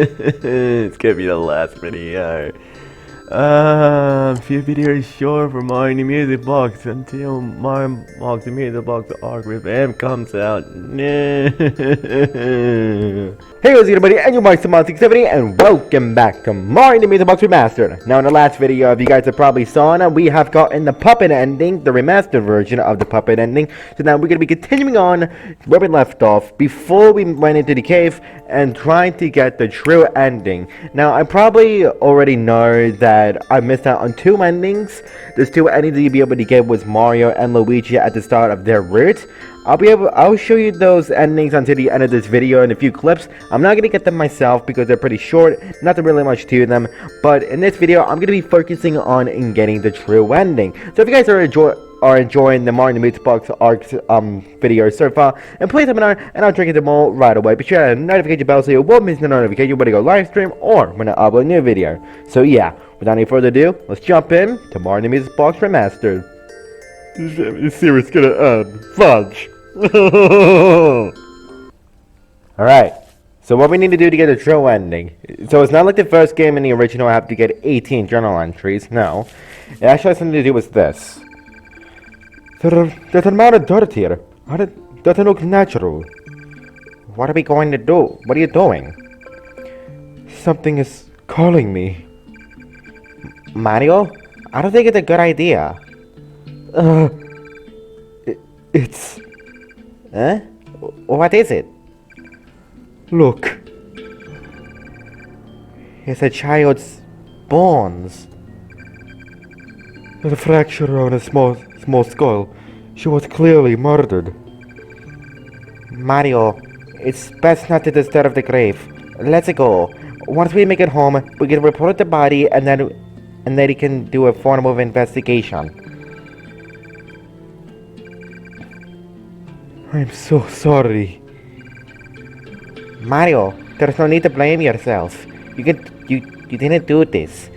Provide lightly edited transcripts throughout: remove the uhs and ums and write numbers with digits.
It's gonna be the last video. Few videos short for my new music box until my box, the music box arc with M comes out. Hey guys, everybody, and you're Mike670, and welcome back to my new music box remastered. Now, in the last video, if you guys have probably saw, we have gotten the puppet ending, the remastered version of the puppet ending. So now we're gonna be continuing on where we left off before we went into the cave and trying to get the true ending. Now, I probably already know that I missed out on two endings. There's two endings that you'll be able to get with Mario and Luigi at the start of their route. I'll show you those endings until the end of this video in a few clips. I'm not gonna get them myself because they're pretty short, not really much to them. But in this video, I'm gonna be focusing on getting the true ending. So if you guys are enjoying the Mario Music Box arcs videos so far, and please let me know, and I'll trigger them all right away. Be sure to notify the bell so you won't miss the notification when I go live stream or when I upload a new video. So yeah, without any further ado, let's jump in to Mario Music Box Remastered. This series gonna end. Fudge. Alright, so what we need to do to get a true ending. So it's not like the first game in the original I have to get 18 journal entries. No, it actually has something to do with this. There's an amount of dirt here. It doesn't look natural. What are we going to do? What are you doing? Something is calling me. Mario? I don't think it's a good idea. It's... Huh? What is it? Look. It's a child's bones. There's a fracture on a small skull. She was clearly murdered. Mario, it's best not to disturb the grave. Let's go. Once we make it home, we can report the body and then he can do a formal investigation. I'm so sorry. Mario, there's no need to blame yourself. You didn't do this.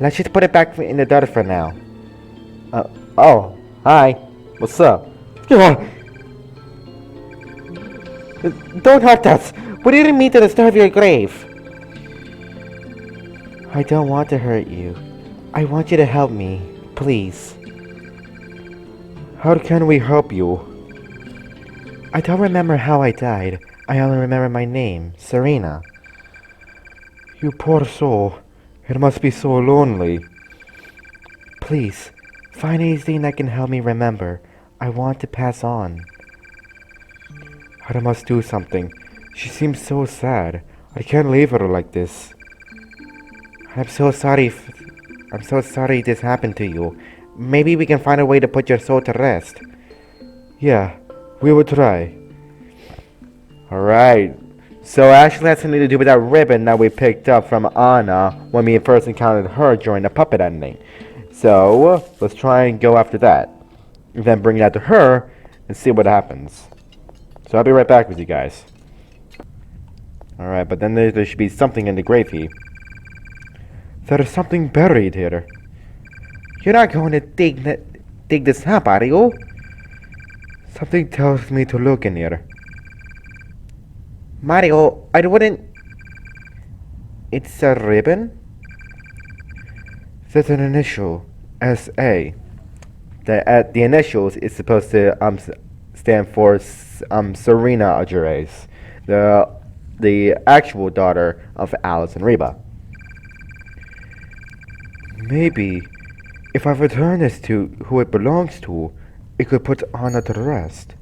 Let's just put it back in the dirt for now. Oh, hi. What's up? Don't hurt us. We didn't mean to disturb your grave. I don't want to hurt you. I want you to help me, please. How can we help you? I don't remember how I died. I only remember my name, Serena. You poor soul. It must be so lonely. Please, find anything that can help me remember. I want to pass on. I must do something. She seems so sad. I can't leave her like this. I'm so sorry this happened to you. Maybe we can find a way to put your soul to rest. Yeah, we will try. Alright. So actually that's something to do with that ribbon that we picked up from Anna when we first encountered her during the puppet ending. So let's try and go after that. And then bring that to her and see what happens. So I'll be right back with you guys. Alright, but then there should be something in the grave heap. There is something buried here. You're not going to dig this up, are you? Something tells me to look in here. Mario, I wouldn't... It's a ribbon? There's an initial, S.A. The initials is supposed to stand for Serena Ajures, the actual daughter of Alice and Reba. Maybe if I return this to who it belongs to, it could put Anna to rest.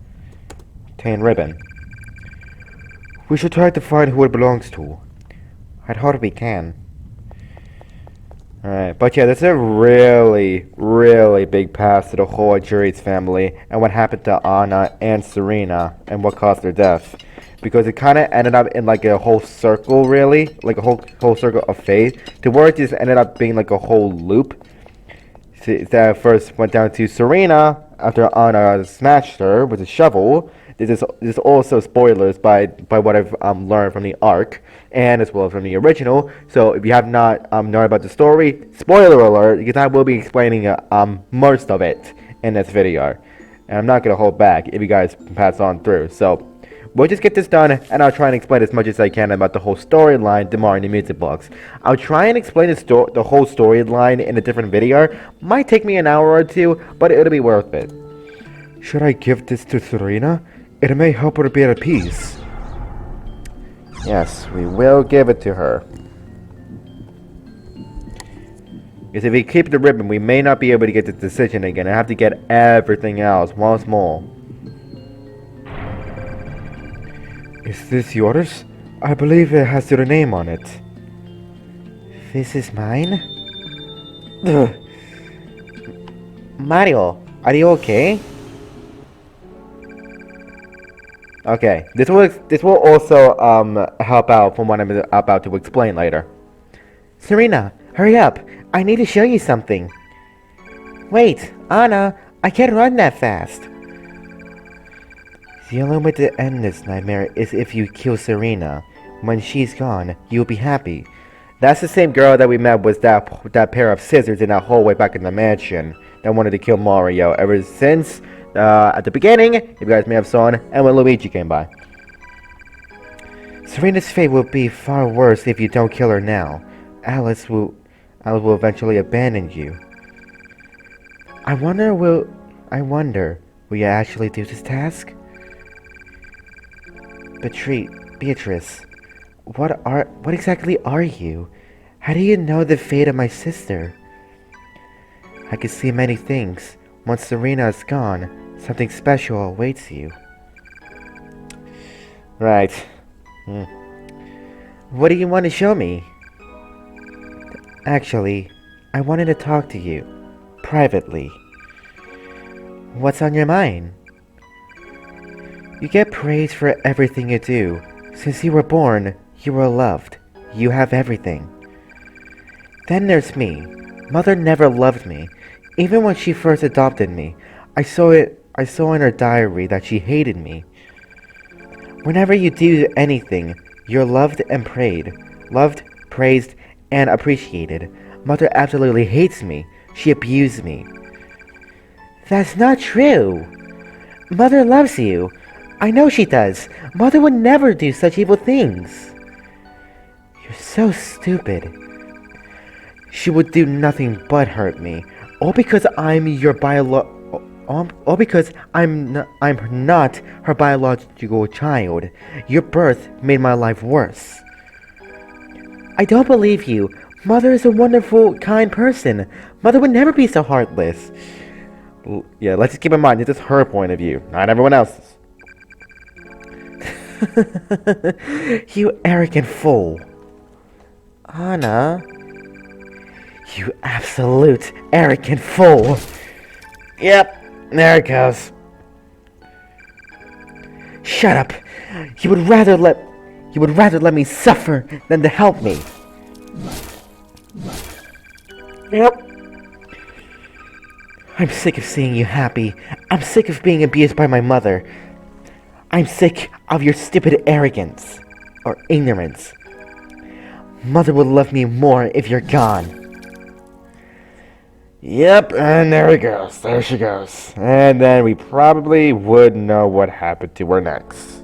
Tan ribbon. We should try to find who it belongs to. I hope we can. Alright, but yeah, this is a really, really big pass to the whole Jury's family and what happened to Anna and Serena and what caused their death. Because it kind of ended up in like a whole circle, really. Like a whole circle of fate. To where it just ended up being like a whole loop. That first went down to Serena after Anna smashed her with a shovel. This is also spoilers by what I've learned from the arc and as well as from the original. So if you have not known about the story, spoiler alert, because I will be explaining most of it in this video, and I'm not gonna hold back if you guys pass on through. So We'll just get this done, and I'll try and explain as much as I can about the whole storyline tomorrow in the music box. I'll try and explain the whole storyline in a different video. Might take me an hour or two, but it'll be worth it. Should I give this to Serena? It may help her be at peace. Yes, we will give it to her. Because if we keep the ribbon, we may not be able to get the decision again. I have to get everything else once more. Is this yours? I believe it has your name on it. This is mine? Ugh. Mario, are you okay? Okay, this will also help out from what I'm about to explain later. Serena, hurry up! I need to show you something. Wait, Anna, I can't run that fast. The only way to end this nightmare is if you kill Serena. When she's gone, you'll be happy. That's the same girl that we met with that pair of scissors in that hallway back in the mansion that wanted to kill Mario ever since at the beginning, if you guys may have saw it, and when Luigi came by. Serena's fate will be far worse if you don't kill her now. Alice will eventually abandon you. I wonder, will you actually do this task? Beatrice, what exactly are you? How do you know the fate of my sister? I can see many things. Once Serena is gone, something special awaits you. Right. What do you want to show me? Actually, I wanted to talk to you. Privately. What's on your mind? You get praised for everything you do. Since you were born, you were loved. You have everything. Then there's me. Mother never loved me. Even when she first adopted me, I saw in her diary that she hated me. Whenever you do anything, you're loved and praised, and appreciated. Mother absolutely hates me. She abused me. That's not true. Mother loves you. I know she does. Mother would never do such evil things. You're so stupid. She would do nothing but hurt me. All because I'm not her biological child. Your birth made my life worse. I don't believe you. Mother is a wonderful, kind person. Mother would never be so heartless. Yeah, let's just keep in mind, this is her point of view, not everyone else's. You arrogant fool. Anna. You absolute arrogant fool. Yep, there it goes. Shut up. You would rather let me suffer than to help me. Yep. I'm sick of seeing you happy. I'm sick of being abused by my mother. I'm sick of your stupid arrogance. Or ignorance. Mother would love me more if you're gone. Yep, and there it goes. There she goes. And then we probably would know what happened to her next.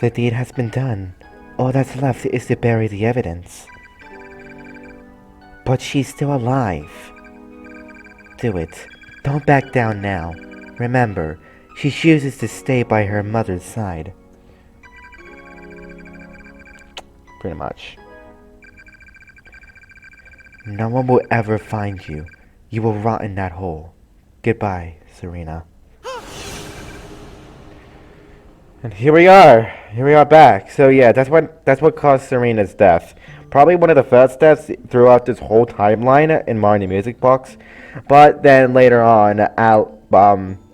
The deed has been done. All that's left is to bury the evidence. But she's still alive. Do it. Don't back down now. Remember, she chooses to stay by her mother's side. Pretty much. No one will ever find you. You will rot in that hole. Goodbye, Serena. And here we are. Here we are back. So yeah, that's what caused Serena's death. Probably one of the first deaths throughout this whole timeline in Mario Music Box. But then later on,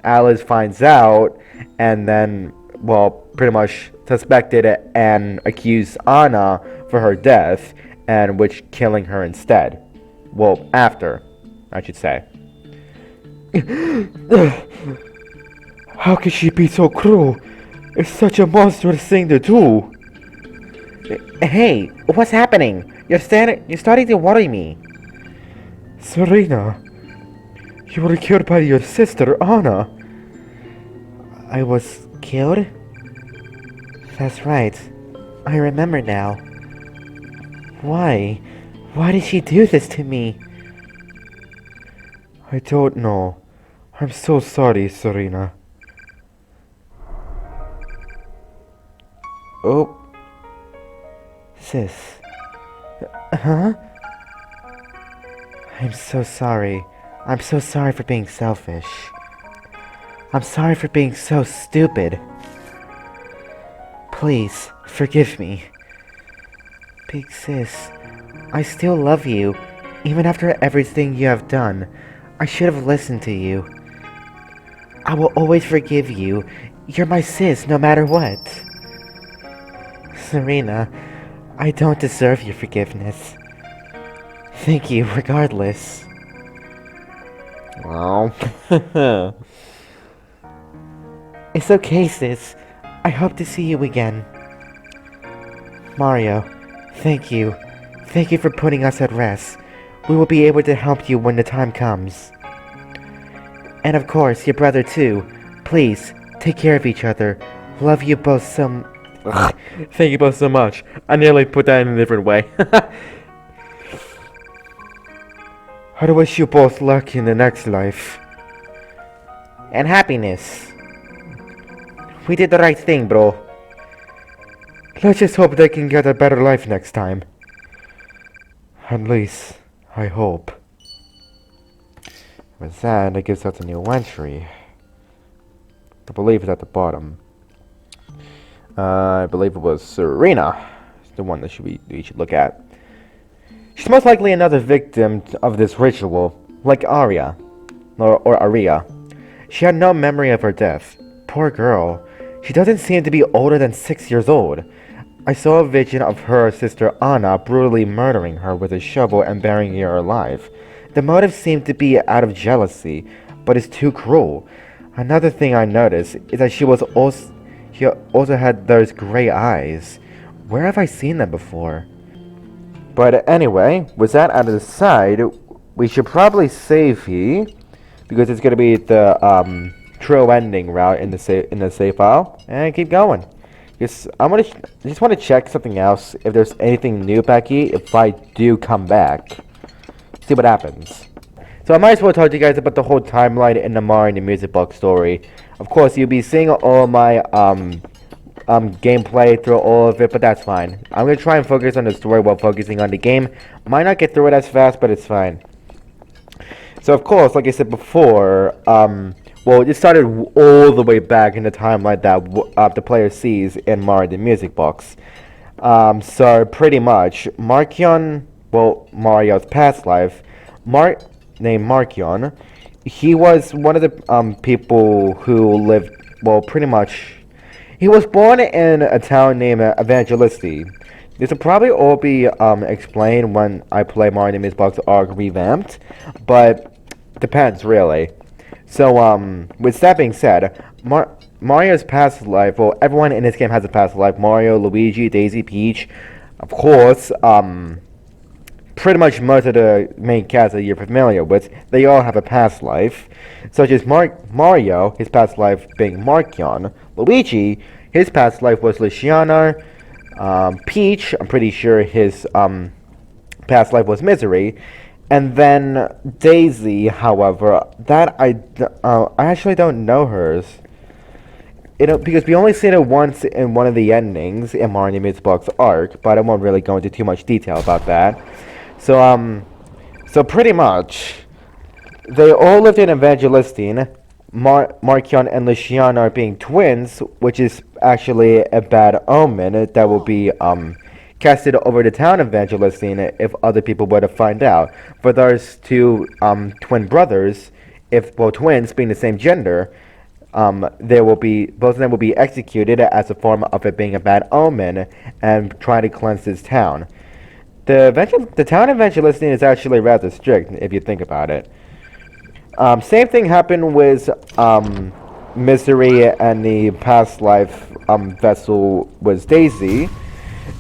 Alice finds out, and then, well, pretty much suspected and accused Anna for her death, and which killing her instead. Well, after, I should say. How could she be so cruel? It's such a monstrous thing to do. Hey, what's happening? You're starting to worry me. Serena, you were killed by your sister, Anna. I was killed? That's right. I remember now. Why? Why did she do this to me? I don't know. I'm so sorry, Serena. Oh. Sis. Huh? I'm so sorry. I'm so sorry for being selfish. I'm sorry for being so stupid. Please, forgive me. Big sis, I still love you. Even after everything you have done, I should have listened to you. I will always forgive you. You're my sis, no matter what. Serena, I don't deserve your forgiveness. Thank you, regardless. Well, it's okay, sis. I hope to see you again. Mario, thank you. Thank you for putting us at rest. We will be able to help you when the time comes. And of course, your brother too. Please, take care of each other. Love you both so... Ugh. Thank you both so much. I nearly put that in a different way. I wish you both luck in the next life. And happiness. We did the right thing, bro. Let's just hope they can get a better life next time. At least, I hope. With that, it gives us a new entry. I believe it's at the bottom. I believe it was Serena. It's the one that we should look at. She's most likely another victim of this ritual, like Arya, or Aria. She had no memory of her death. Poor girl. She doesn't seem to be older than 6 years old. I saw a vision of her sister Anna brutally murdering her with a shovel and burying her alive. The motive seemed to be out of jealousy, but it's too cruel. Another thing I noticed is that she also had those gray eyes. Where have I seen them before? But anyway, with that out of the side, we should probably save here, because it's gonna be the true ending route in the save file, and keep going. Just just want to check something else, if there's anything new back here, if I do come back. See what happens. So I might as well talk to you guys about the whole timeline in the Mario and the Music Box story. Of course, you'll be seeing all my gameplay through all of it, but that's fine. I'm gonna try and focus on the story while focusing on the game. Might not get through it as fast, but it's fine. So of course, like I said before, well, it started all the way back in the timeline that the player sees in Mario the Music Box. So pretty much, Mario's past life, named Markion, he was one of the people who lived, well, pretty much, he was born in a town named Evangelisti. This will probably all be explained when I play Mario the Music Box Arc Revamped, but depends really. So, with that being said, Mario's past life, well, everyone in this game has a past life. Mario, Luigi, Daisy, Peach, of course, pretty much most of the main cast that you're familiar with, they all have a past life. Such as Mario, his past life being Markion. Luigi, his past life was Luciana. Peach, I'm pretty sure his past life was Misery. And then Daisy, however, that I actually don't know hers. Because we only seen it once in one of the endings in Mario Music Box Arc, but I won't really go into too much detail about that. So so pretty much, they all lived in Evangelistine. Markion and Luciana are being twins, which is actually a bad omen that will be casted over the town of Evangelistine if other people were to find out. For those two twin brothers, twins being the same gender, both of them will be executed as a form of it being a bad omen and trying to cleanse this town. The town of Evangelistine is actually rather strict if you think about it. Same thing happened with Misery and the past life vessel was Daisy.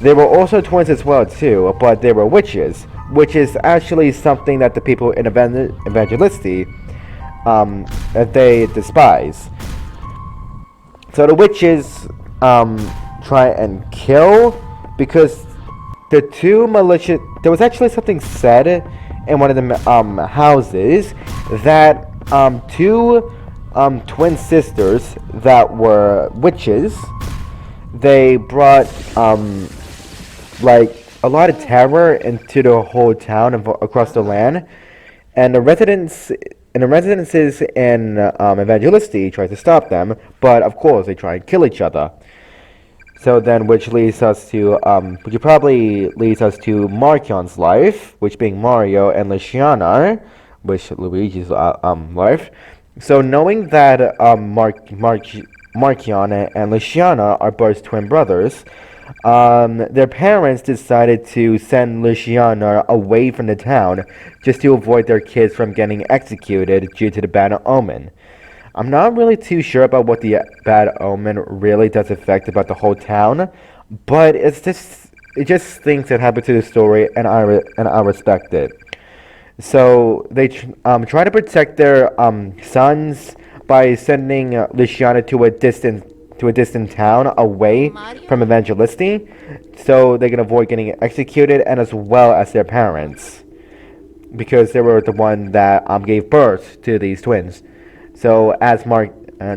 They were also twins as well too, but they were witches, which is actually something that the people in Evangelisti that they despise. So the witches try and kill, because the two malicious. There was actually something said in one of the houses that two twin sisters that were witches. They brought like a lot of terror into the whole town and across the land, and the residences in Evangelisti tried to stop them, but of course they try and kill each other. So then, which leads us to Markion's life, which being Mario, and Luciana, which Luigi's life. So knowing that Markion and Luciana are both twin brothers, their parents decided to send Luciana away from the town just to avoid their kids from getting executed due to the bad omen. I'm not really too sure about what the bad omen really does affect about the whole town, but it's just things that happen to the story, and I respect it. So they try to protect their sons by sending Luciana to a distant town away from Evangelisti, so they can avoid getting executed, and as well as their parents, because they were the one that gave birth to these twins. So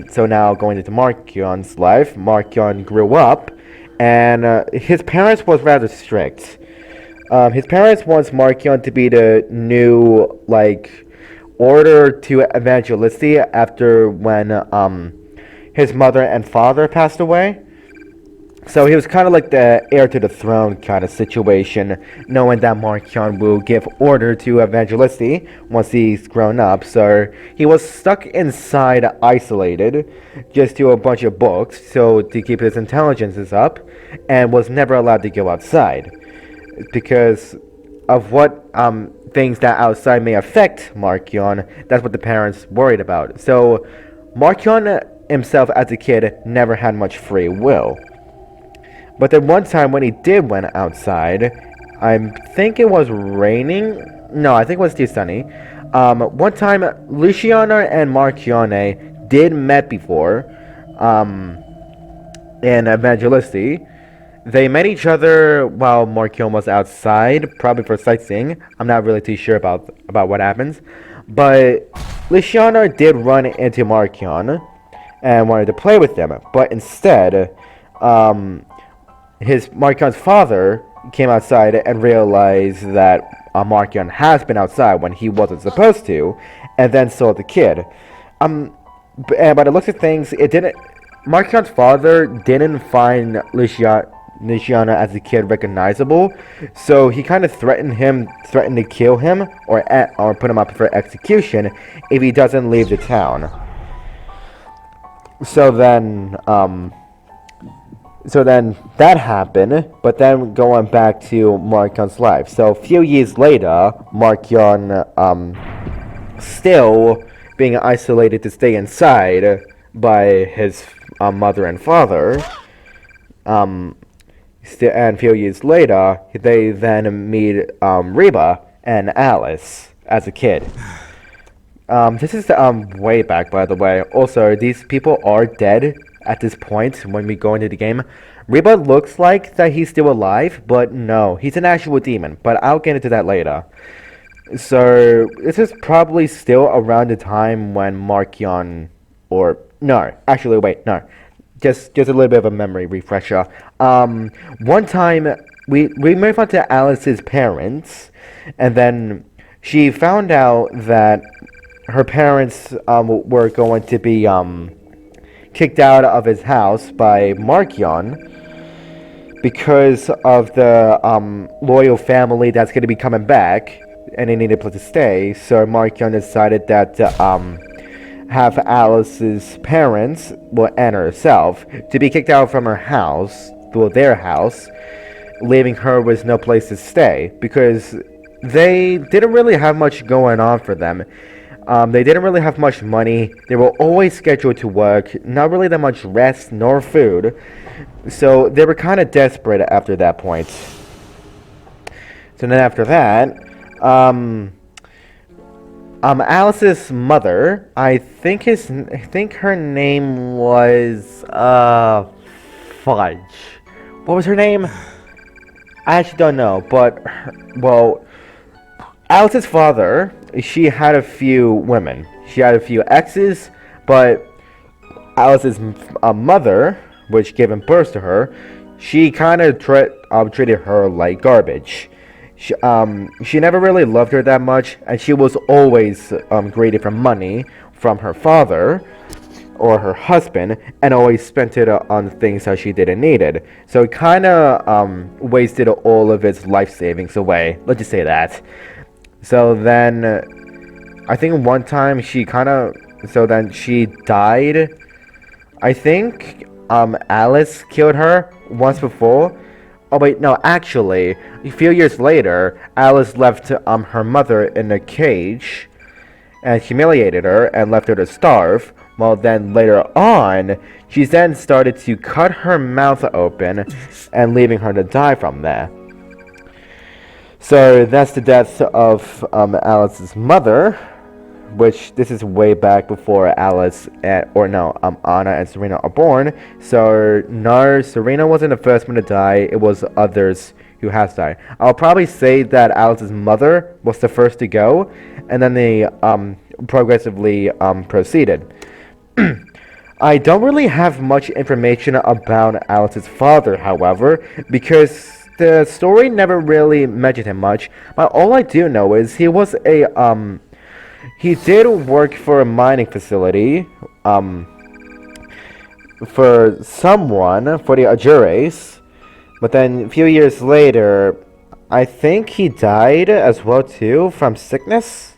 so now going into Markion's life, Markion grew up, and his parents was rather strict. His parents wants Markion to be the new order to Evangelisti after when his mother and father passed away. So he was kind of like the heir to the throne kind of situation, knowing that Markion will give order to Evangelisti once he's grown up. So he was stuck inside, isolated, just to a bunch of books, so to keep his intelligences up, and was never allowed to go outside because of what things that outside may affect Markion. That's what the parents worried about. So Markion himself as a kid never had much free will. But then one time when he did went outside, I think it was raining. No, I think it was too sunny. One time, Luciana and Marchione did met before in Evangelisti. They met each other while Marchione was outside, probably for sightseeing. I'm not really too sure about what happens. But Luciana did run into Marchione and wanted to play with them. But instead, Markion's father came outside and realized that Markion has been outside when he wasn't supposed to, and then saw the kid. And by the looks of things, Markion's father didn't find Luciana as a kid recognizable, so he kind of threatened to kill him or put him up for execution if he doesn't leave the town. So then that happened, but then going back to Markion's life. So a few years later, Markion, still being isolated to stay inside by his mother and father, and a few years later, they then meet Reba and Alice as a kid. This is way back, by the way. Also, these people are dead at this point when we go into the game. Reba looks like that he's still alive, but no, he's an actual demon, but I'll get into that later. So this is probably still around the time when Markion, just a little bit of a memory refresher. One time we moved on to Alice's parents, and then she found out that her parents were going to be kicked out of his house by Markion because of the loyal family that's going to be coming back, and they needed a place to stay. So Markion decided that have Alice's parents, and herself, to be kicked out from her house, their house, leaving her with no place to stay because they didn't really have much going on for them. They didn't really have much money. They were always scheduled to work, not really that much rest nor food. So they were kind of desperate after that point. So then after that, Alice's mother, I think her name was Fudge. What was her name? I actually don't know, but well, Alice's father, she had a few women. She had a few exes, but Alice's mother, which gave him birth to her, she kind of treated her like garbage. She never really loved her that much, and she was always greedy for money from her father or her husband, and always spent it on things that she didn't need it. So it kind of wasted all of its life savings away. Let's just say that. So then, I think one time so then she died. I think Alice killed her once before. Oh wait, no, actually, a few years later, Alice left her mother in a cage and humiliated her and left her to starve. Well, then later on, she then started to cut her mouth open and leaving her to die from there. So that's the death of Alice's mother, which this is way back before Anna and Serena are born. So no, Serena wasn't the first one to die. It was others who has died. I'll probably say that Alice's mother was the first to go, and then they progressively proceeded. I don't really have much information about Alice's father, however, because the story never really mentioned him much. But all I do know is he was he did work for a mining facility, for the Ajures, but then a few years later, I think he died as well too from sickness.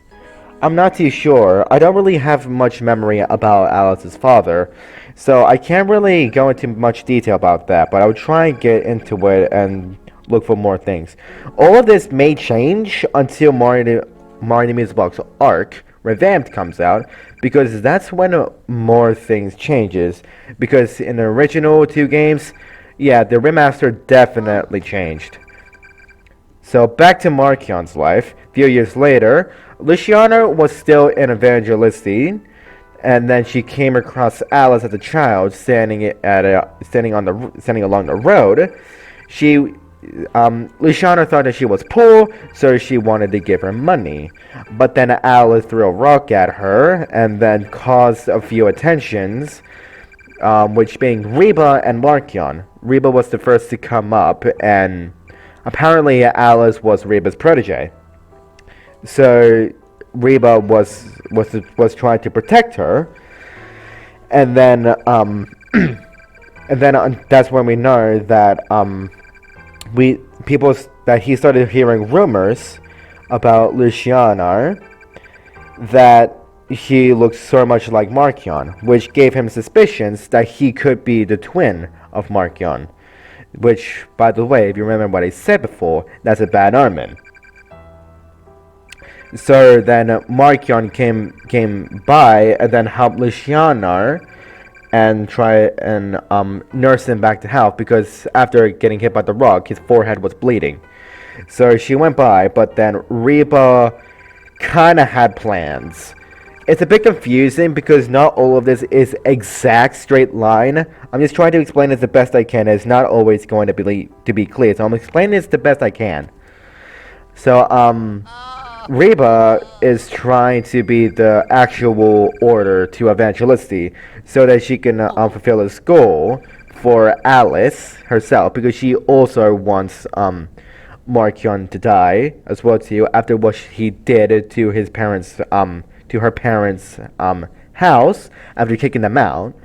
I'm not too sure. I don't really have much memory about Alice's father, so I can't really go into much detail about that, but I'll try and get into it and look for more things. All of this may change until Mario the Music Box Arc Revamped comes out, because that's when more things changes, because in the original two games, yeah, the remaster definitely changed. So back to Markion's life. A few years later, Luciana was still an evangelist, and then she came across Alice as a child standing along the road. Luciana thought that she was poor, so she wanted to give her money. But then Alice threw a rock at her and then caused a few attentions, which being Reba and Markion. Reba was the first to come up, and apparently Alice was Reba's protege. So Reba was trying to protect her, and then that's when we know that he started hearing rumors about Luciana, that he looked so much like Markion, which gave him suspicions that he could be the twin of Markion. Which, by the way, if you remember what I said before, that's a bad omen. So then Markion came by and then helped Luciana and try and nurse him back to health, because after getting hit by the rock, his forehead was bleeding. So she went by, but then Reba kind of had plans. It's a bit confusing because not all of this is exact straight line. I'm just trying to explain it the best I can. It's not always going to be clear, so I'm explaining this the best I can. So Reba is trying to be the actual order to Evangelisti, so that she can fulfill his goal for Alice herself, because she also wants Markion to die as well too, after what he did to his parents, to her parents' house after kicking them out.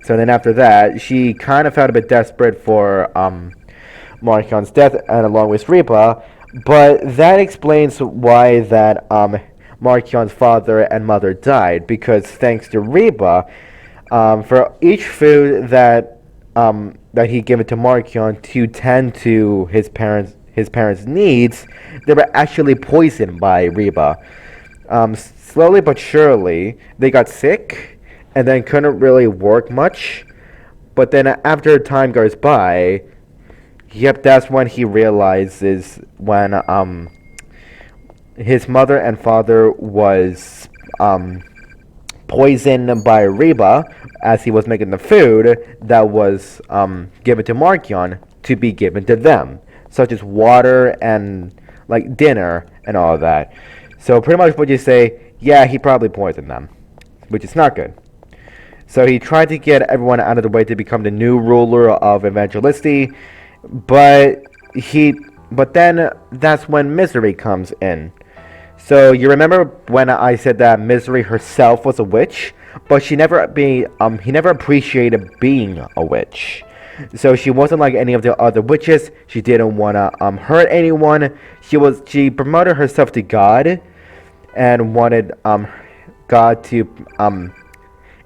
So then after that, she kind of felt a bit desperate for Markion's death, and along with Reba. But that explains why that Markion's father and mother died, because thanks to Reba, for each food that he gave it to Markion to tend to his parents' needs, they were actually poisoned by Reba. Slowly but surely, they got sick and then couldn't really work much. But then after time goes by, yep, that's when he realizes when his mother and father was poisoned by Reba as he was making the food that was given to Markion to be given to them, such as water and like dinner and all of that. So pretty much what you say, yeah, he probably poisoned them, which is not good. So he tried to get everyone out of the way to become the new ruler of Evangelisti, but then that's when Misery comes in. So you remember when I said that Misery herself was a witch, but he never appreciated being a witch. So she wasn't like any of the other witches. She didn't want to hurt anyone. She promoted herself to God and wanted God to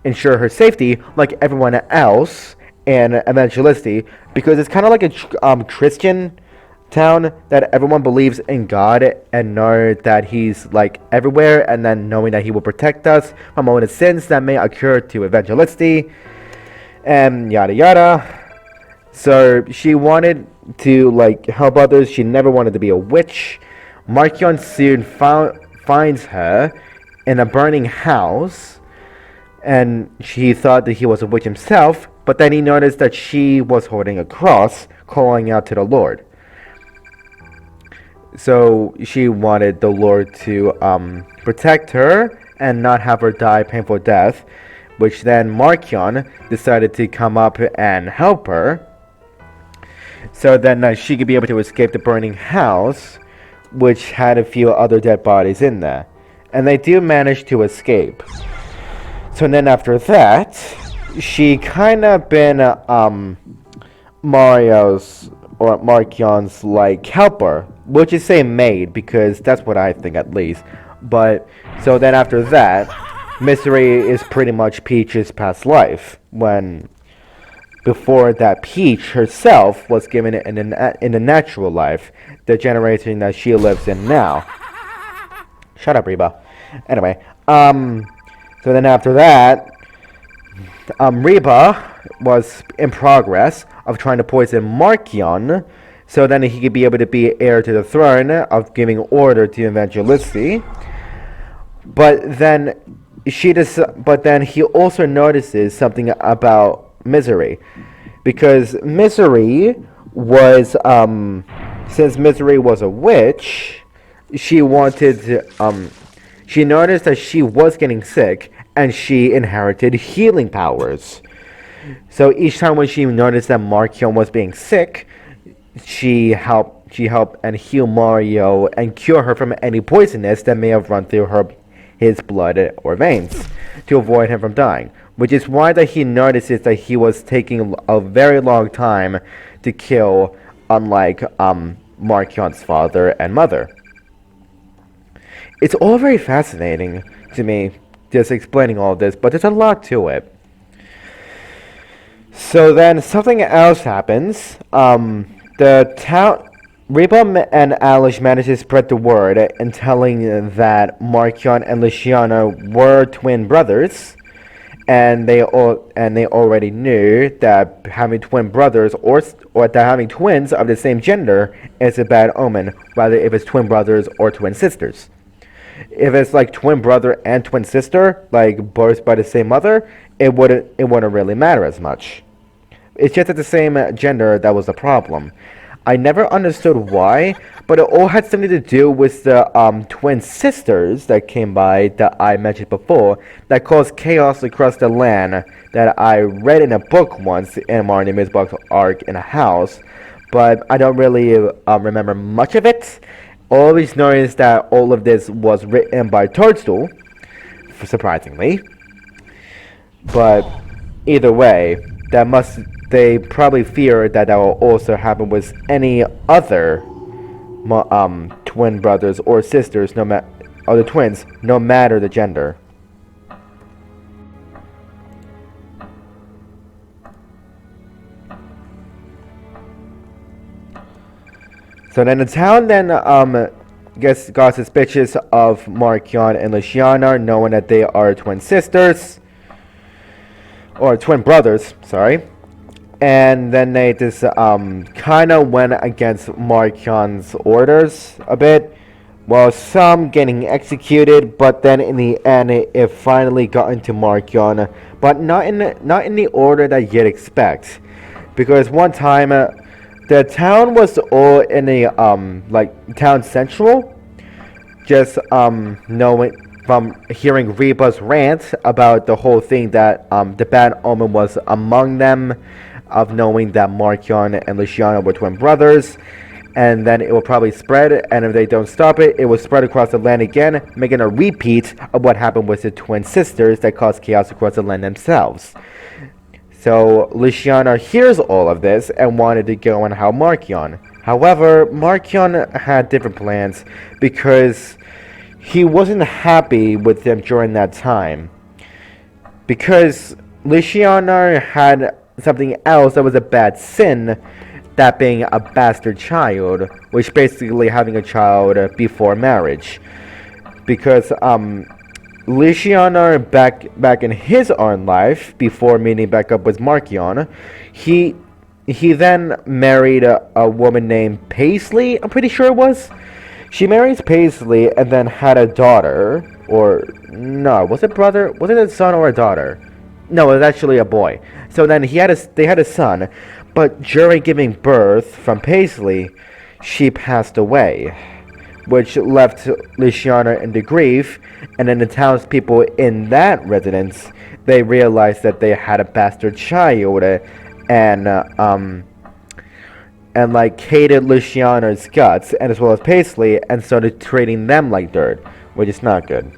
ensure her safety like everyone else in Evangelisti, because it's kind of like a Christian town that everyone believes in God and know that he's like everywhere, and then knowing that he will protect us from all the sins that may occur to Evangelisti and yada yada. So she wanted to like help others. She never wanted to be a witch. Markion soon finds her in a burning house, and she thought that he was a witch himself, but then he noticed that she was holding a cross calling out to the Lord. So she wanted the Lord to protect her and not have her die a painful death, which then Markion decided to come up and help her, so then she could be able to escape the burning house, which had a few other dead bodies in there. And they do manage to escape. So then after that, she kind of been Mario's or Markion's like helper, which is say maid, because that's what I think at least. But so then after that, Misery is pretty much Peach's past life, when before that Peach herself was given it in the natural life, the generation that she lives in now. Shut up, Reba. Anyway, so then after that, Reba was in progress of trying to poison Markion, so then he could be able to be heir to the throne of giving order to Evangelisti. But then he also notices something about Misery, because Misery was since Misery was a witch, she wanted to, she noticed that she was getting sick and she inherited healing powers. So each time when she noticed that Markion was being sick, she helped and heal Mario and cure her from any poisonous that may have run through his blood or veins to avoid him from dying. Which is why that he notices that he was taking a very long time to kill, unlike Markion's father and mother. It's all very fascinating to me, just explaining all this, but there's a lot to it. So then something else happens. The town, Reba and Alice managed to spread the word in telling that Markion and Luciana were twin brothers, and they already knew that having twin brothers or that having twins of the same gender is a bad omen, whether if it's twin brothers or twin sisters. If it's like twin brother and twin sister, like both by the same mother, it wouldn't really matter as much. It's just at the same gender that was the problem. I never understood why, but it all had something to do with the twin sisters that came by that I mentioned before that caused chaos across the land that I read in a book once in Marnie Mizbach's arc in a house, but I don't really remember much of it. Always noticed that all of this was written by Toadstool, surprisingly. But either way, they probably fear that will also happen with any other twin brothers or sisters, or the twins, no matter the gender. So then the town got suspicious of Markion and Luciana, knowing that they are twin sisters, or twin brothers, sorry. and then they just kind of went against Markion's orders a bit. Well, some getting executed, but then in the end, it finally got into Markion, but not in the order that you'd expect, because one time the town was all in a like town central, just knowing from hearing Reba's rant about the whole thing that the bad omen was among them, of knowing that Markion and Luciano were twin brothers. And then it will probably spread, and if they don't stop it, it will spread across the land again, making a repeat of what happened with the twin sisters that caused chaos across the land themselves. So Luciano hears all of this and wanted to go and help Markion. However, Markion had different plans because he wasn't happy with them during that time. Because Luciano had something else that was a bad sin, that being a bastard child, which basically having a child before marriage. Because Luciano back in his own life, before meeting back up with Markion, he then married a woman named Paisley, I'm pretty sure it was. She marries Paisley and then had a daughter, or no, was it a son or a daughter? No, it was actually a boy. So then they had a son. But during giving birth from Paisley, she passed away, which left Luciano in grief, and then the townspeople in that residence, they realized that they had a bastard child, and like hated Luciano's guts, and as well as Paisley, and started treating them like dirt, which is not good.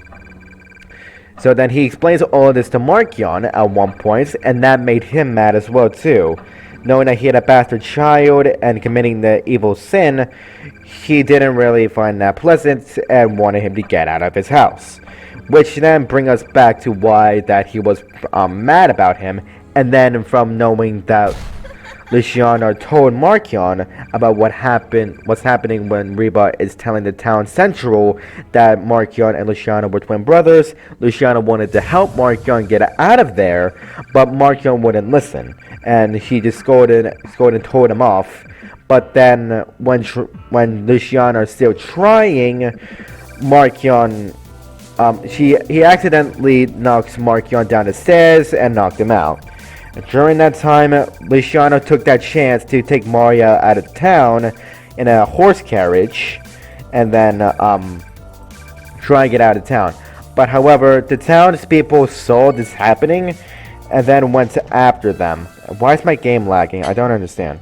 So then he explains all of this to Markion at one point, and that made him mad as well too. Knowing that he had a bastard child and committing the evil sin, he didn't really find that pleasant and wanted him to get out of his house. Which then brings us back to why that he was mad about him, and then from knowing that Luciano told Markion about what's happening when Reba is telling the town central that Markion and Luciano were twin brothers. Luciano wanted to help Markion get out of there, but Markion wouldn't listen, and he just scolded and told him off. But then when Luciano is still trying, Markion he accidentally knocks Markion down the stairs and knocked him out. During that time, Luciano took that chance to take Maria out of town in a horse carriage and then try and get out of town. But however, the townspeople saw this happening and then went after them. Why is my game lagging? I don't understand.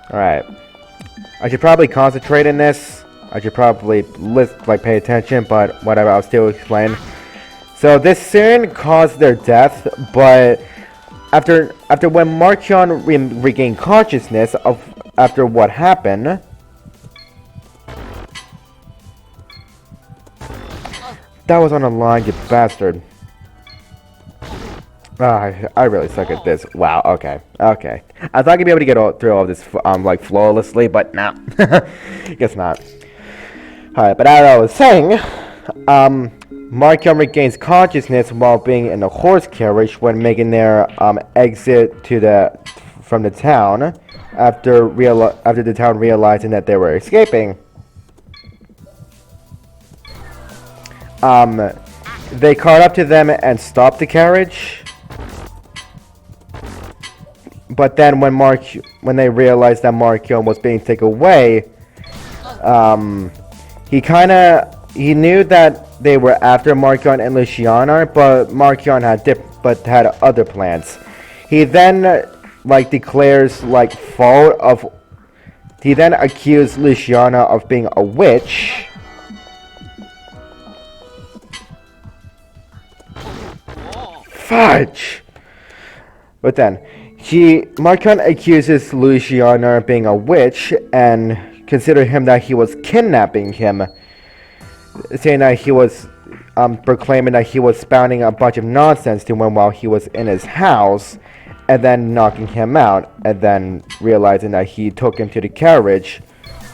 Alright. I should probably concentrate in this. I should probably pay attention, but whatever, I'll still explain. So this sin caused their death, but after when Markion regained consciousness after what happened, that was on the line, you bastard. I really suck at this. Wow. Okay. I thought I'd be able to get through all this flawlessly, but nah. Guess not. All right, but as I was saying, Markion regains consciousness while being in a horse carriage when making their exit from the town after the town realizing that they were escaping. They caught up to them and stopped the carriage. But then when they realized that Markion was being taken away, he knew that they were after Markion and Luciano, but Markion had other plans. He then declares fault of. He then accused Luciano of being a witch. Fudge! But then Markion accuses Luciano of being a witch and consider him that he was kidnapping him, saying that he was proclaiming that he was spouting a bunch of nonsense to him while he was in his house, and then knocking him out, and then realizing that he took him to the carriage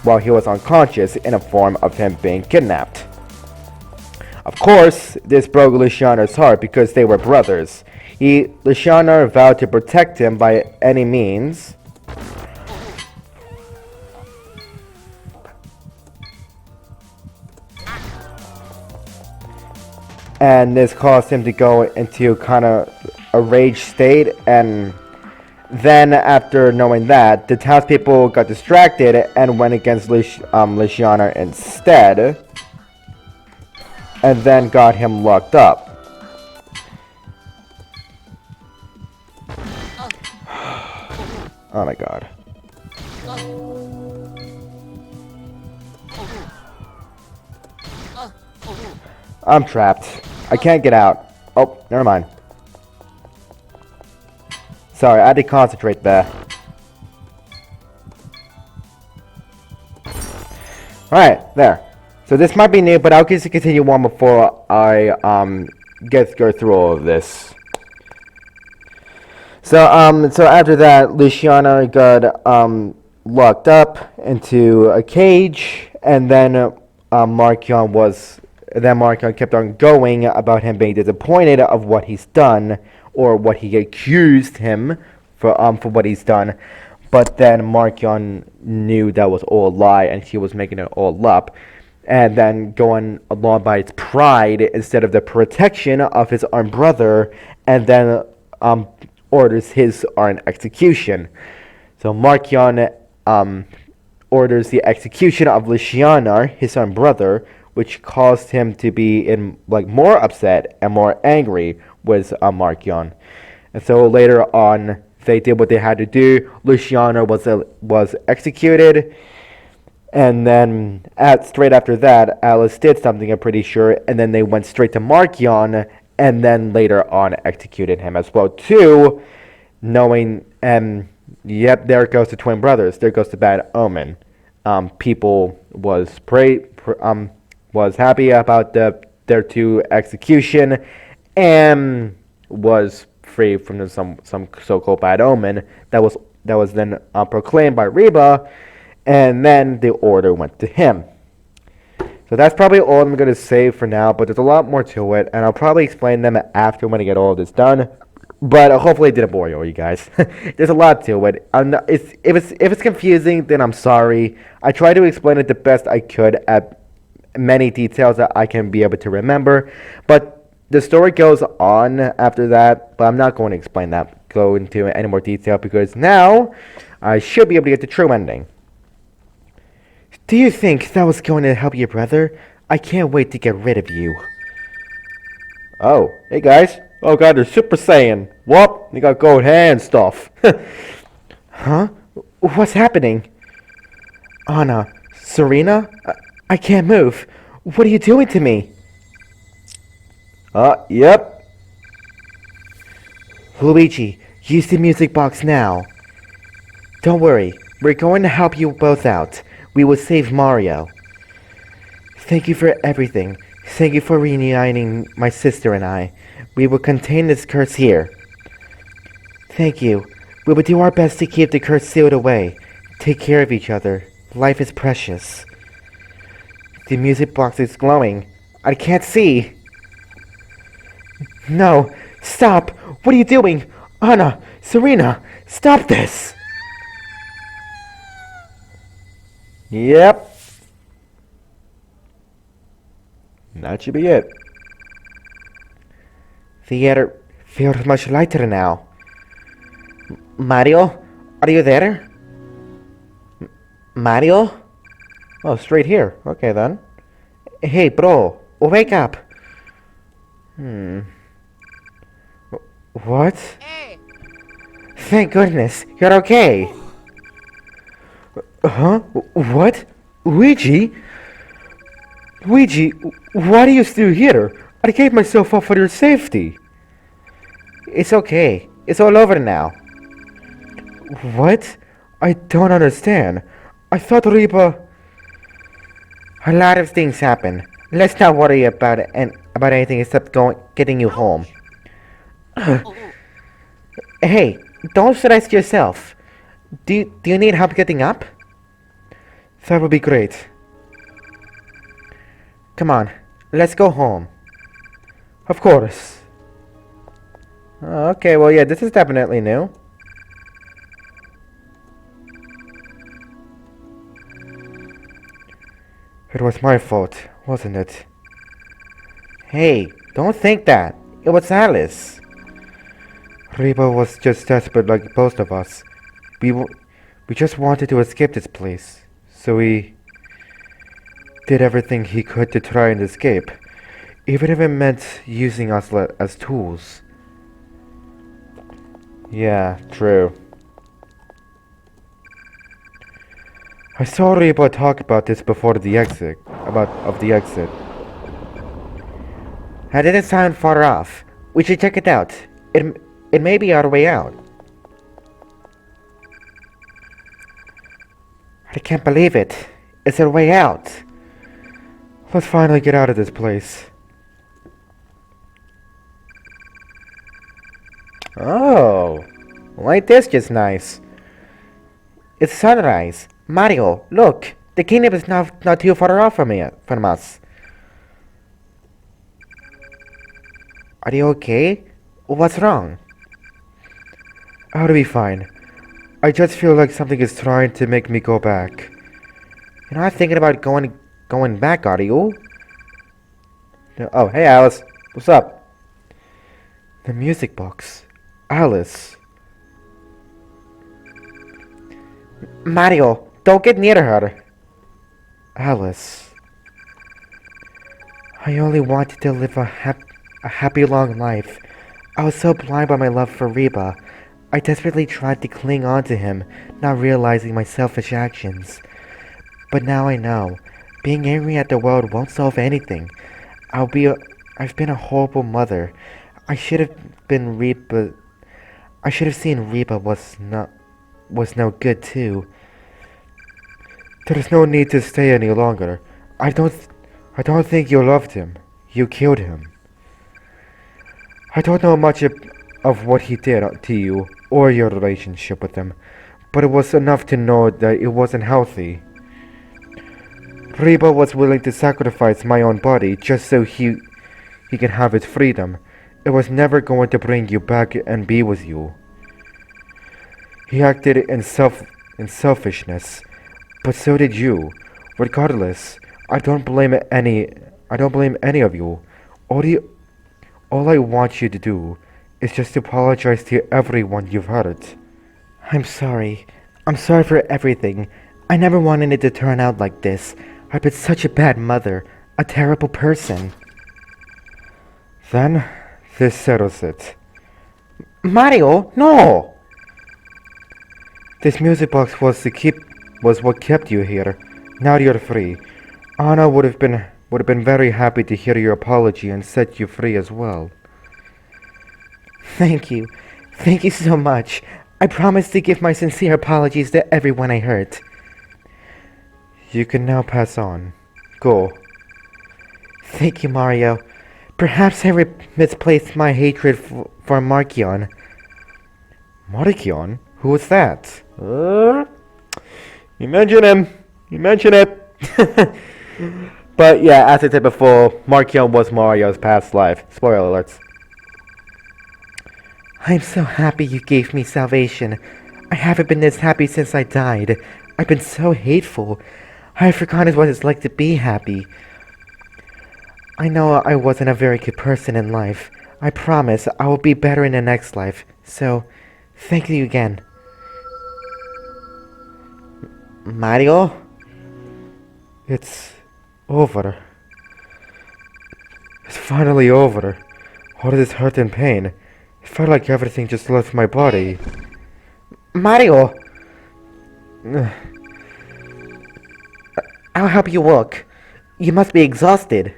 while he was unconscious in a form of him being kidnapped. Of course, this broke Luciano's heart because they were brothers. Luciano vowed to protect him by any means. And this caused him to go into kind of a rage state, and then after knowing that, the townspeople got distracted and went against Luciano instead, and then got him locked up. Oh my god. I'm trapped. I can't get out. Oh, never mind. Sorry, I had to concentrate there. Alright, there. So this might be new, but I'll just continue on before I go through all of this. So after that, Luciano got locked up into a cage, and then Markion kept on going about him being disappointed of what he's done, or what he accused him for what he's done. But then Markion knew that was all a lie, and she was making it all up, and then going along by its pride instead of the protection of his own brother, and then orders his own execution. So Markion orders the execution of Luciano, his own brother, which caused him to be more upset and more angry with Markion. And so later on, they did what they had to do. Luciano was executed, and then straight after that, Alice did something, I'm pretty sure, and then they went straight to Markion, and then later on executed him as well too, knowing, yep, there goes the twin brothers, there goes the bad omen. People was happy about their two execution, and was free from some so-called bad omen that was then proclaimed by Reba, and then the order went to him. So that's probably all I'm going to say for now, but there's a lot more to it, and I'll probably explain them after when I get all of this done. But hopefully it didn't bore you guys. There's a lot to it. If it's confusing, then I'm sorry. I try to explain it the best I could at many details that I can be able to remember. But the story goes on after that, but I'm not going to go into any more detail, because now I should be able to get the true ending. Do you think that was going to help your brother? I can't wait to get rid of you. Oh, hey guys. Oh god, they're Super Saiyan. Whoop, they got gold hair and stuff. Huh? What's happening? Anna, Serena? I can't move. What are you doing to me? Yep. Luigi, use the music box now. Don't worry, we're going to help you both out. We will save Mario. Thank you for everything. Thank you for reuniting my sister and I. We will contain this curse here. Thank you. We will do our best to keep the curse sealed away. Take care of each other. Life is precious. The music box is glowing. I can't see. No. Stop. What are you doing? Anna, Serena, stop this. Yep. That should be it. The air feels much lighter now. Mario, are you there? Mario? Oh, straight here. Okay then. Hey bro, wake up. What? Hey. Thank goodness, you're okay. Huh? What? Luigi? Luigi, why are you still here? I gave myself up for your safety. It's okay. It's all over now. What? I don't understand. I thought Reba... A lot of things happen. Let's not worry about it and about anything except getting you home. Hey, don't stress yourself. Do you need help getting up? That would be great. Come on, let's go home. Of course. Okay, well, yeah, this is definitely new. It was my fault, wasn't it? Hey, don't think that. It was Alice. Reba was just desperate like most of us. We just wanted to escape this place. So we did everything he could to try and escape. Even if it meant using us as tools. Yeah, true. I saw Reba talk about this before the exit. Of the exit. That didn't sound far off. We should check it out. It may be our way out. I can't believe it. It's our way out. Let's finally get out of this place. Oh, like this just nice. It's sunrise. Mario, look. The kingdom is not too far off from us. Are you okay? What's wrong? I'll be fine. I just feel like something is trying to make me go back. You're not thinking about going back, are you? Oh, hey Alice. What's up? The music box. Alice. Mario, don't get near her. Alice. I only wanted to live a happy long life. I was so blind by my love for Reba. I desperately tried to cling on to him, not realizing my selfish actions. But now I know. Being angry at the world won't solve anything. I've been a horrible mother. I should have seen Reba was no good too. There's no need to stay any longer. I don't think you loved him. You killed him. I don't know much of what he did to you or your relationship with him, but it was enough to know that it wasn't healthy. Reba was willing to sacrifice my own body just so he can have his freedom. It was never going to bring you back and be with you. He acted in selfishness, but so did you. Regardless, I don't blame any of you. All I want you to do is just apologize to everyone you've hurt. I'm sorry. I'm sorry for everything. I never wanted it to turn out like this. I've been such a bad mother, a terrible person. Then, this settles it. Mario, no! This music box was what kept you here. Now you're free. Anna would have been very happy to hear your apology and set you free as well. Thank you. Thank you so much. I promise to give my sincere apologies to everyone I hurt. You can now pass on. Go. Thank you, Mario. Perhaps I misplaced my hatred for Markion. Markion? Who was that? You mention him. You mention it. But yeah, as I said before, Markion was Mario's past life. Spoiler alerts. I'm so happy you gave me salvation. I haven't been this happy since I died. I've been so hateful. I've forgotten what it's like to be happy. I know I wasn't a very good person in life. I promise I will be better in the next life. So, thank you again. Mario? It's over. It's finally over. All of this hurt and pain. It felt like everything just left my body. Mario! I'll help you walk. You must be exhausted.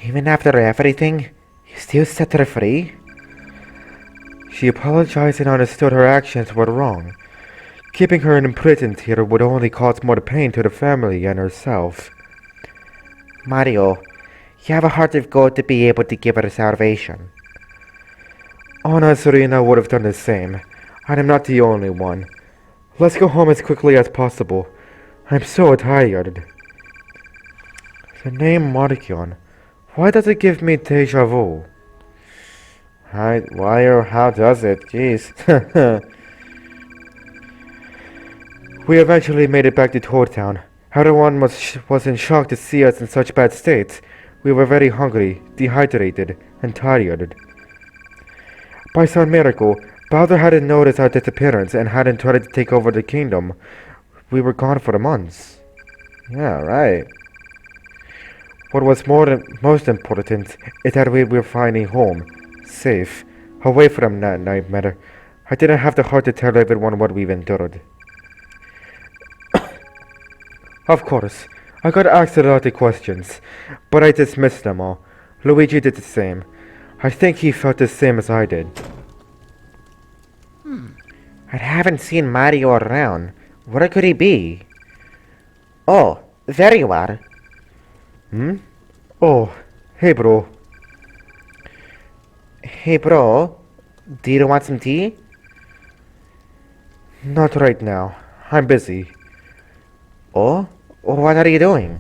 Even after everything, you still set her free? She apologized and understood her actions were wrong. Keeping her imprisoned here would only cause more pain to the family and herself. Mario, you have a heart of gold to be able to give her salvation. Anna and Serena would have done the same. I am not the only one. Let's go home as quickly as possible. I'm so tired. The name Markion. Why does it give me deja vu? Why or how does it? Jeez. We eventually made it back to Toad Town. Everyone was in shock to see us in such bad states. We were very hungry, dehydrated, and tired. By some miracle, Bowser hadn't noticed our disappearance and hadn't tried to take over the kingdom. We were gone for months. Yeah, right. What was most important is that we were finally home, safe, away from that nightmare. I didn't have the heart to tell everyone what we've endured. Of course, I got asked a lot of questions, but I dismissed them all. Luigi did the same. I think he felt the same as I did. I haven't seen Mario around. Where could he be? Oh, there you are. Oh, hey bro. Hey bro, do you want some tea? Not right now. I'm busy. Oh? What are you doing?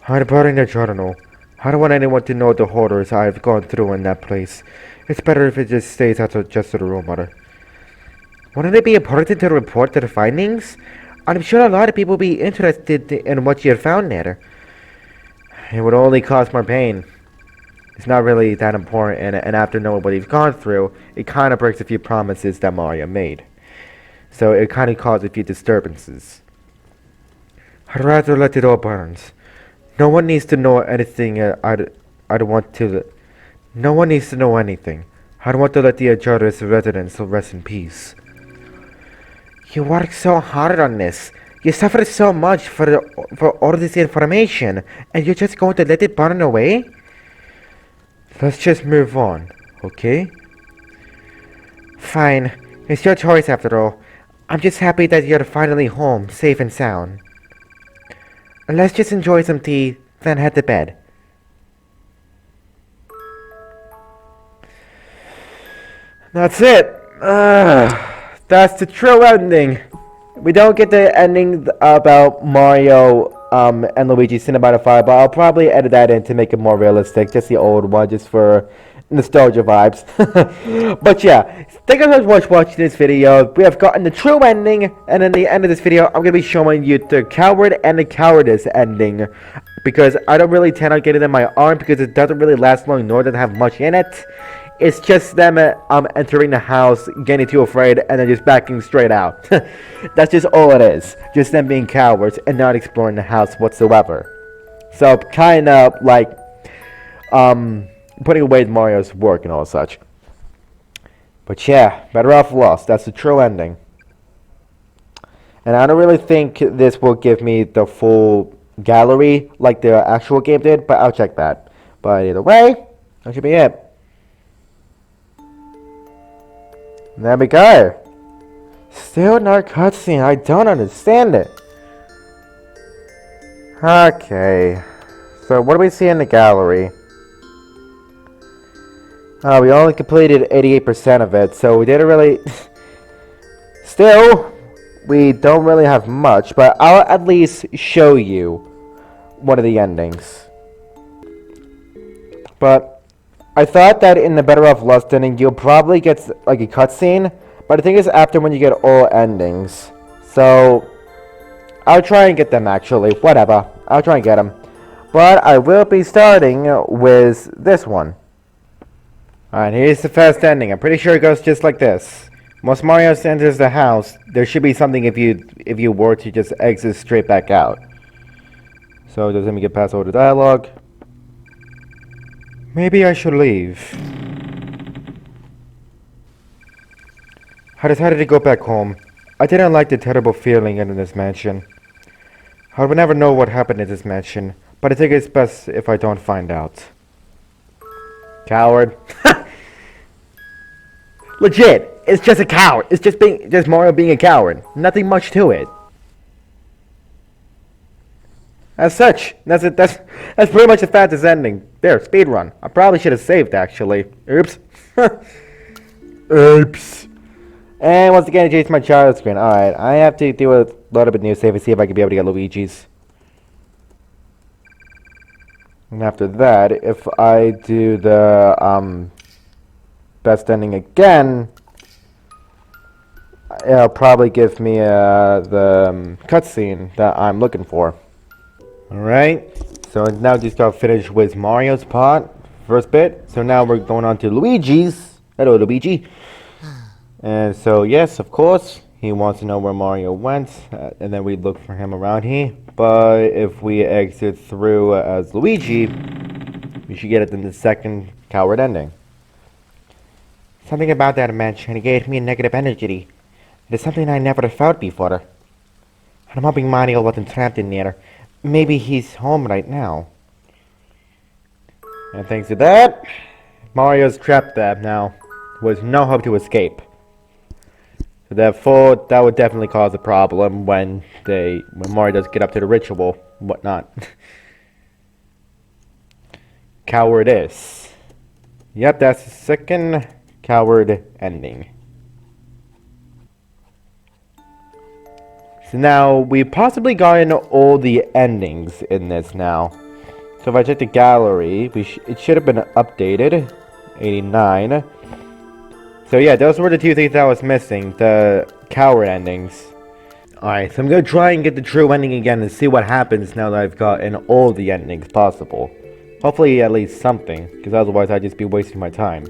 I'm burning the journal. I don't want anyone to know the horrors I've gone through in that place. It's better if it just stays as just a rumor. Wouldn't it be important to report the findings? I'm sure a lot of people will be interested in what you found there. It would only cause more pain. It's not really that important, and after knowing what he's gone through, it kind of breaks a few promises that Mario made. So it kind of caused a few disturbances. I'd rather let it all burn. No one needs to know anything. I'd want to. No one needs to know anything. I'd want to let the Ajara's residents rest in peace. You worked so hard on this. You suffered so much for all this information, and you're just going to let it burn away? Let's just move on, okay? Fine. It's your choice after all. I'm just happy that you're finally home, safe and sound. Let's just enjoy some tea, then head to bed. That's it. That's the true ending. We don't get the ending about Mario and Luigi Cinematic 5, but I'll probably edit that in to make it more realistic. Just the old one, just for nostalgia vibes. But yeah, thank you so much for watching this video. We have gotten the true ending, and in the end of this video, I'm going to be showing you the Coward and the Cowardice ending. Because I don't really tend on getting in my arm, because it doesn't really last long, nor does it have much in it. It's just them entering the house, getting too afraid, and then just backing straight out. That's just all it is. Just them being cowards and not exploring the house whatsoever. So, kind of like, putting away Mario's work and all such. But yeah, better off lost. That's the true ending. And I don't really think this will give me the full gallery like the actual game did, but I'll check that. But either way, that should be it. There we go. Still no cutscene. I don't understand it. Okay. So what do we see in the gallery? We only completed 88% of it, so we didn't really... Still, we don't really have much, but I'll at least show you one of the endings. But I thought that in the Better Off Lost ending, you'll probably get like a cutscene, but the thing is after when you get all endings. So, I'll try and get them actually, whatever. I'll try and get them. But I will be starting with this one. Alright, here's the first ending. I'm pretty sure it goes just like this. Once Mario enters the house, there should be something if you were to just exit straight back out. So, just let me get past all the dialogue. Maybe I should leave. I decided to go back home. I didn't like the terrible feeling in this mansion. I would never know what happened in this mansion, but I think it's best if I don't find out. Coward. Legit, it's just a coward. It's just Mario being a coward. Nothing much to it. As such, that's pretty much the fastest ending. There, speedrun. I probably should have saved, actually. Oops. Oops. And once again, it changed my child screen. Alright, I have to do a little bit new save and see if I can be able to get Luigi's. And after that, if I do the best ending again, it'll probably give me the cutscene that I'm looking for. Alright, so now just got finished with Mario's part, first bit. So now we're going on to Luigi's. Hello, Luigi. And so, yes, of course, he wants to know where Mario went, and then we look for him around here. But if we exit through as Luigi, we should get it in the second coward ending. Something about that mansion gave me a negative energy. It is something I never felt before. I'm hoping Mario wasn't trapped in there. Maybe he's home right now. And thanks to that, Mario's trapped there now, with no hope to escape. So therefore, that would definitely cause a problem when Mario does get up to the ritual, whatnot. COWARDICE. Yep, that's the second coward ending. So now, we've possibly gotten all the endings in this now. So if I check the gallery, it should have been updated. 89. So yeah, those were the two things that was missing. The coward endings. Alright, so I'm going to try and get the true ending again and see what happens now that I've gotten all the endings possible. Hopefully at least something, because otherwise I'd just be wasting my time.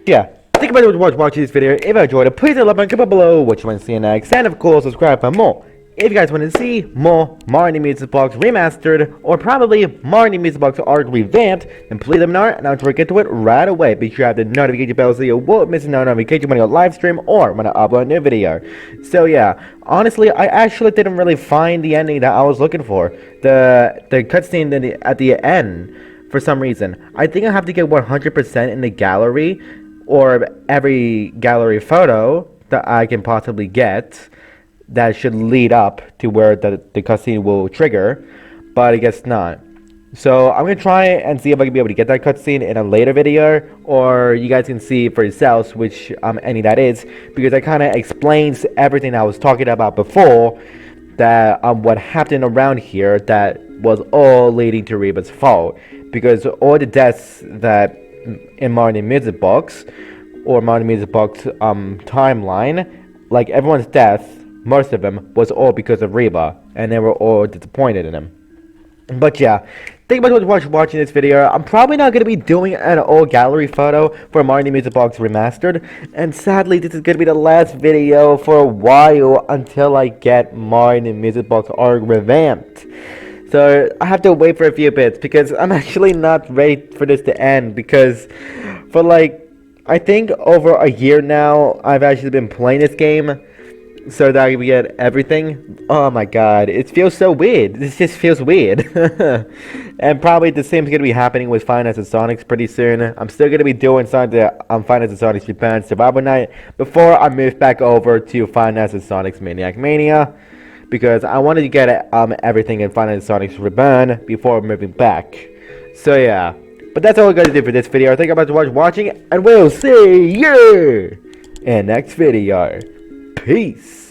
Yeah, think about it watching this video. If you enjoyed it, please hit the like button, comment below what you want to see next, and of course subscribe for more. If you guys want to see more Mario Music Box Remastered, or probably Mario Music Box Arc Revamped, then please let me know, and I'll try to get to it right away. Be sure to have the notification bell so you won't miss no notification when I live stream or when I upload a new video. So yeah, honestly, I actually didn't really find the ending that I was looking for. The cutscene at the end, for some reason. I think I have to get 100% in the gallery, or every gallery photo that I can possibly get. That should lead up to where the cutscene will trigger, but I guess not. So I'm gonna try and see if I can be able to get that cutscene in a later video, or you guys can see for yourselves which ending that is, because it kind of explains everything I was talking about before, that what happened around here that was all leading to Reba's fault, because all the deaths that in Mario Music Box or Mario Music Box timeline, like everyone's death. Most of them was all because of Reba, and they were all disappointed in him. But yeah, thank you much for watching this video. I'm probably not going to be doing an all gallery photo for Mario Music Box Remastered, and sadly this is going to be the last video for a while until I get Mario Music Box Arc Revamped. So I have to wait for a few bits, because I'm actually not ready for this to end, because for like, I think over a year now, I've actually been playing this game. So that I can get everything. Oh my god, it feels so weird. This just feels weird. And probably the same is going to be happening with Final Fantasy Sonics pretty soon. I'm still going to be doing some of the Final Fantasy Sonics Japan Survival Night before I move back over to Final Fantasy Sonics Maniac Mania, because I wanted to get everything in Final Fantasy Sonics Reborn before moving back. So yeah, but that's all we're going to do for this video. Thank you very much for watching, and we'll see you in next video. Peace.